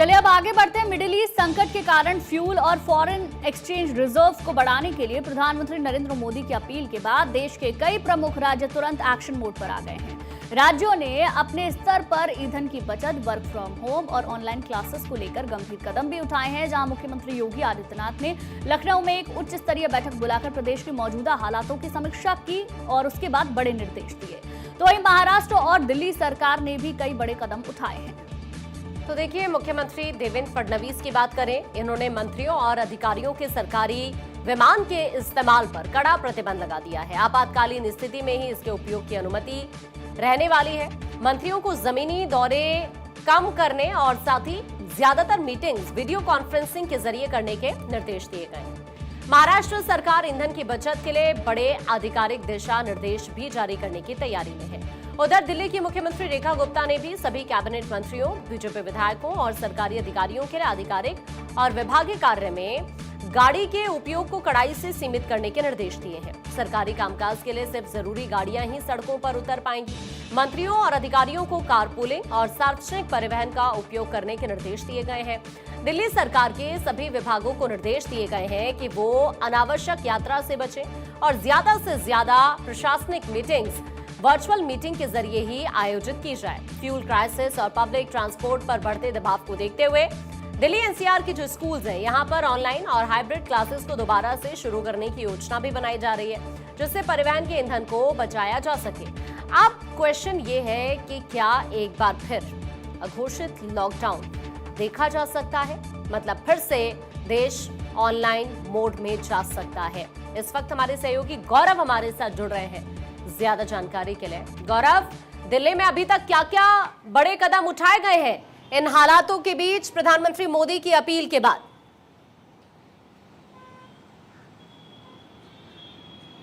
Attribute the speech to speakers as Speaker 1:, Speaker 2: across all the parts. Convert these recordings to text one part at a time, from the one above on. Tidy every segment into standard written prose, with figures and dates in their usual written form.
Speaker 1: चलिए अब आगे बढ़ते हैं। मिडिल ईस्ट संकट के कारण फ्यूल और फॉरेन एक्सचेंज रिजर्व को बढ़ाने के लिए प्रधानमंत्री नरेंद्र मोदी की अपील के बाद देश के कई प्रमुख राज्य तुरंत एक्शन मोड पर आ गए हैं। राज्यों ने अपने स्तर पर ईंधन की बचत, वर्क फ्रॉम होम और ऑनलाइन क्लासेस को लेकर गंभीर कदम भी उठाए हैं। जहां मुख्यमंत्री योगी आदित्यनाथ ने लखनऊ में एक उच्च स्तरीय बैठक बुलाकर प्रदेश की मौजूदा हालातों की समीक्षा की और उसके बाद बड़े निर्देश दिए। तो वहीं महाराष्ट्र और दिल्ली सरकार ने भी कई बड़े कदम उठाए हैं।
Speaker 2: तो देखिए, मुख्यमंत्री देवेंद्र फडणवीस की बात करें, इन्होंने मंत्रियों और अधिकारियों के सरकारी विमान के इस्तेमाल पर कड़ा प्रतिबंध लगा दिया है। आपातकालीन स्थिति में ही इसके उपयोग की अनुमति रहने वाली है। मंत्रियों को जमीनी दौरे कम करने और साथ ही ज्यादातर मीटिंग्स वीडियो कॉन्फ्रेंसिंग के जरिए करने के निर्देश दिए गए हैं। महाराष्ट्र सरकार ईंधन की बचत के लिए बड़े आधिकारिक दिशा निर्देश भी जारी करने की तैयारी में है। उधर दिल्ली की मुख्यमंत्री रेखा गुप्ता ने भी सभी कैबिनेट मंत्रियों, बीजेपी विधायकों और सरकारी अधिकारियों के लिए आधिकारिक और विभागीय कार्य में गाड़ी के उपयोग को कड़ाई से सीमित करने के निर्देश दिए हैं। सरकारी कामकाज के लिए सिर्फ जरूरी गाड़ियां ही सड़कों पर उतर पाएंगी। मंत्रियों और अधिकारियों को कारपूलिंग और सार्वजनिक परिवहन का उपयोग करने के निर्देश दिए गए हैं। दिल्ली सरकार के सभी विभागों को निर्देश दिए गए हैं कि वो अनावश्यक यात्रा से बचें और ज्यादा से ज्यादा प्रशासनिक मीटिंग्स वर्चुअल मीटिंग के जरिए ही आयोजित की जाए। फ्यूल क्राइसिस और पब्लिक ट्रांसपोर्ट पर बढ़ते दबाव को देखते हुए दिल्ली एनसीआर की जो स्कूल्स हैं, यहां पर ऑनलाइन और हाइब्रिड क्लासेस को दोबारा से शुरू करने की योजना भी बनाई जा रही है, जिससे परिवहन के ईंधन को बचाया जा सके। अब क्वेश्चन ये है कि क्या एक बार फिर अघोषित लॉकडाउन देखा जा सकता है? मतलब फिर से देश ऑनलाइन मोड में जा सकता है। इस वक्त हमारे सहयोगी गौरव हमारे साथ जुड़ रहे हैं ज्यादा जानकारी के लिए। गौरव, दिल्ली में अभी तक क्या क्या बड़े कदम उठाए गए हैं इन हालातों के बीच प्रधानमंत्री मोदी की अपील के बाद?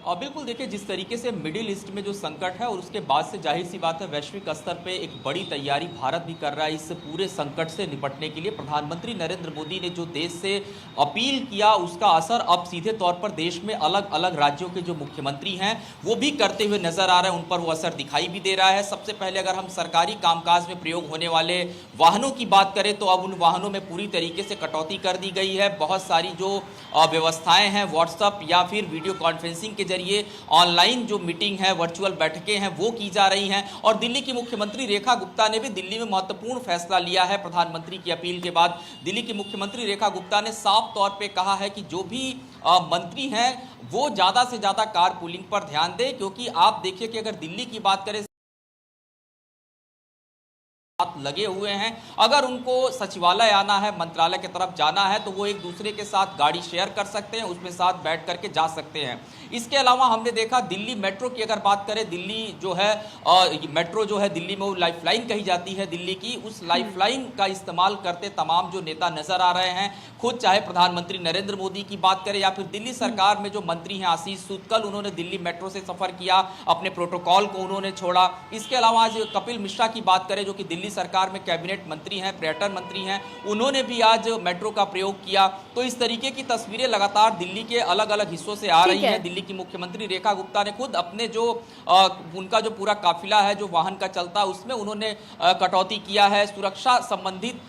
Speaker 3: बिल्कुल, देखिए, जिस तरीके से मिडिल ईस्ट में जो संकट है और उसके बाद से जाहिर सी बात है वैश्विक स्तर पे एक बड़ी तैयारी भारत भी कर रहा है इस पूरे संकट से निपटने के लिए। प्रधानमंत्री नरेंद्र मोदी ने जो देश से अपील किया, उसका असर अब सीधे तौर पर देश में अलग अलग राज्यों के जो मुख्यमंत्री हैं वो भी करते हुए नजर आ रहे हैं। उन पर वो असर दिखाई भी दे रहा है। सबसे पहले अगर हम सरकारी कामकाज में प्रयोग होने वाले वाहनों की बात करें तो अब उन वाहनों में पूरी तरीके से कटौती कर दी गई है। बहुत सारी जो व्यवस्थाएं हैं, व्हाट्सएप या फिर वीडियो कॉन्फ्रेंसिंग के जरिए ऑनलाइन जो मीटिंग है, वर्चुअल बैठकें हैं, वो की जा रही हैं। और दिल्ली की मुख्यमंत्री रेखा गुप्ता ने भी दिल्ली में महत्वपूर्ण फैसला लिया है। प्रधानमंत्री की अपील के बाद दिल्ली की मुख्यमंत्री रेखा गुप्ता ने साफ तौर पे कहा है कि जो भी मंत्री हैं वो ज्यादा से ज्यादा कारपूलिंग पर ध्यान दें, क्योंकि आप देखिए कि अगर दिल्ली की बात करें लगे हुए हैं, अगर उनको सचिवालय आना है, मंत्रालय की तरफ जाना है तो वो एक दूसरे के साथ गाड़ी शेयर कर सकते हैं, उसमें साथ बैठ करके जा सकते हैं। इसके अलावा हमने देखा दिल्ली मेट्रो की अगर बात करें, दिल्ली जो है मेट्रो जो है दिल्ली में वो लाइफलाइन कही जाती है दिल्ली की, उस लाइफलाइन का इस्तेमाल करते तमाम जो नेता नजर आ रहे हैं, खुद चाहे प्रधानमंत्री नरेंद्र मोदी की बात करें या फिर दिल्ली सरकार में जो मंत्री हैं आशीष सूदकल, उन्होंने दिल्ली मेट्रो से सफर किया, अपने प्रोटोकॉल को उन्होंने छोड़ा। इसके अलावा आज कपिल मिश्रा की बात करें जो कि दिल्ली सरकार में कैबिनेट मंत्री हैं, पर्यटन मंत्री हैं, उन्होंने भी आज मेट्रो का प्रयोग किया। तो इस तरीके की तस्वीरें लगातार दिल्ली के अलग अलग हिस्सों से आ रही हैं। दिल्ली की मुख्यमंत्री रेखा गुप्ता ने खुद अपने जो उनका जो पूरा काफिला है जो वाहन का चलता है उसमें उन्होंने कटौती किया है। सुरक्षा संबंधित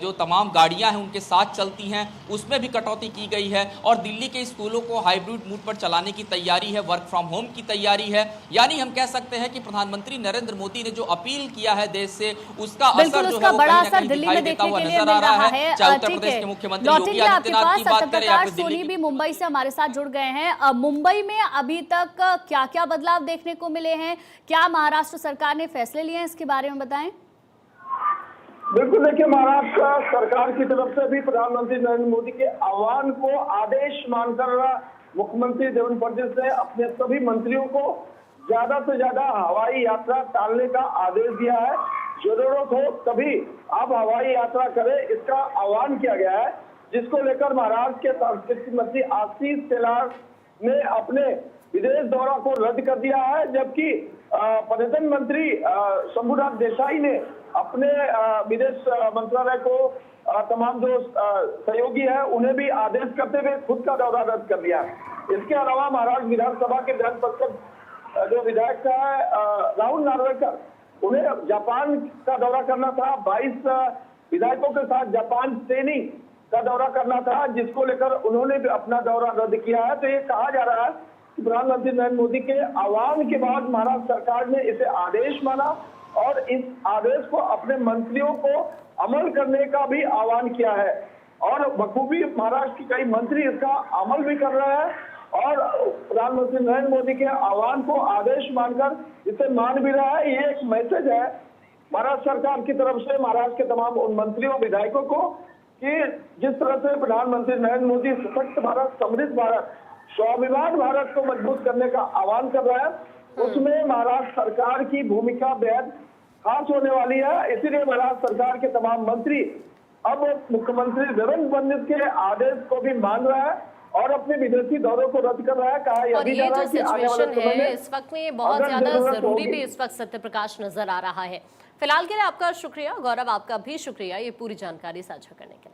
Speaker 3: जो तमाम गाड़ियां हैं उनके साथ चलती हैं उसमें भी कटौती की गई है। और दिल्ली के स्कूलों को हाइब्रिड मोड पर चलाने की तैयारी है, वर्क फ्रॉम होम की तैयारी है। यानी हम कह सकते हैं कि प्रधानमंत्री नरेंद्र मोदी ने जो अपील किया है देश से, उसका असर जो है वो
Speaker 1: बड़ा
Speaker 3: कहीं ना
Speaker 1: असर
Speaker 3: कहीं
Speaker 1: दिल्ली
Speaker 3: दिखाई
Speaker 1: में
Speaker 3: देता
Speaker 1: देखने
Speaker 3: हुआ
Speaker 1: के लिए
Speaker 3: नजर
Speaker 1: मिल
Speaker 3: आ
Speaker 1: रहा
Speaker 3: रहा
Speaker 1: है।
Speaker 3: है। चाहे उत्तर प्रदेश के मुख्यमंत्री योगी आदित्यनाथ की बात करें या फिर दिल्ली
Speaker 1: सोनी भी मुंबई से हमारे साथ जुड़ गए हैं। मुंबई में अभी तक क्या क्या बदलाव देखने को मिले हैं? क्या महाराष्ट्र सरकार ने फैसले लिए हैं, इसके बारे में बताएं।
Speaker 4: बिल्कुल, देखिए, महाराष्ट्र सरकार की तरफ से भी प्रधानमंत्री नरेंद्र मोदी के आह्वान को आदेश मानकर मुख्यमंत्री देवेंद्र फडणवीस ने अपने सभी मंत्रियों को ज्यादा से ज्यादा हवाई यात्रा टालने का आदेश दिया है। जरूरत हो तभी आप हवाई यात्रा करें, इसका आह्वान किया गया है, जिसको लेकर महाराष्ट्र के सांस्कृतिक मंत्री आशीष शेलार ने अपने विदेश दौरा को रद्द कर दिया है, जबकि पर्यटन मंत्री शंभुनाथ देसाई ने अपने विदेश मंत्रालय को तमाम जो सहयोगी है उन्हें भी आदेश करते हुए खुद का दौरा रद्द कर दिया। इसके अलावा महाराष्ट्र विधानसभा के विधान परिषद जो विधायक है राहुल नार्वेकर, उन्हें जापान का दौरा करना था। 22 विधायकों के साथ जापान ट्रेनिंग का दौरा करना था, जिसको लेकर उन्होंने भी अपना दौरा रद्द किया है। तो ये कहा जा रहा है कि प्रधानमंत्री नरेंद्र मोदी के आह्वान के बाद महाराष्ट्र सरकार ने इसे आदेश माना और इस आदेश को अपने मंत्रियों को अमल करने का भी आह्वान किया है और बखूबी महाराष्ट्र के कई मंत्री इसका अमल भी कर रहे हैं और प्रधानमंत्री नरेंद्र मोदी के आह्वान को आदेश मानकर इसे मान भी रहा है। ये एक मैसेज है महाराष्ट्र सरकार की तरफ से महाराष्ट्र के तमाम उन मंत्रियों विधायकों को कि जिस तरह से प्रधानमंत्री नरेंद्र मोदी सशक्त भारत, समृद्ध भारत, स्वाभिमान भारत को मजबूत करने का आह्वान कर रहा है, उसमें महाराष्ट्र सरकार की भूमिका बेहद खास होने वाली है। इसीलिए महाराष्ट्र सरकार के तमाम मंत्री अब मुख्यमंत्री देवेंद्र फडणवीस के आदेश को भी मान रहा है और अपने विदेशी दौरों को रद्द कर रहा है। कहा
Speaker 2: और ये जो सिचुएशन है इस वक्त में बहुत ज्यादा जरूरी भी इस वक्त सत्य प्रकाश नजर आ रहा है। फिलहाल के लिए आपका शुक्रिया गौरव, आपका भी शुक्रिया ये पूरी जानकारी साझा करने के लिए।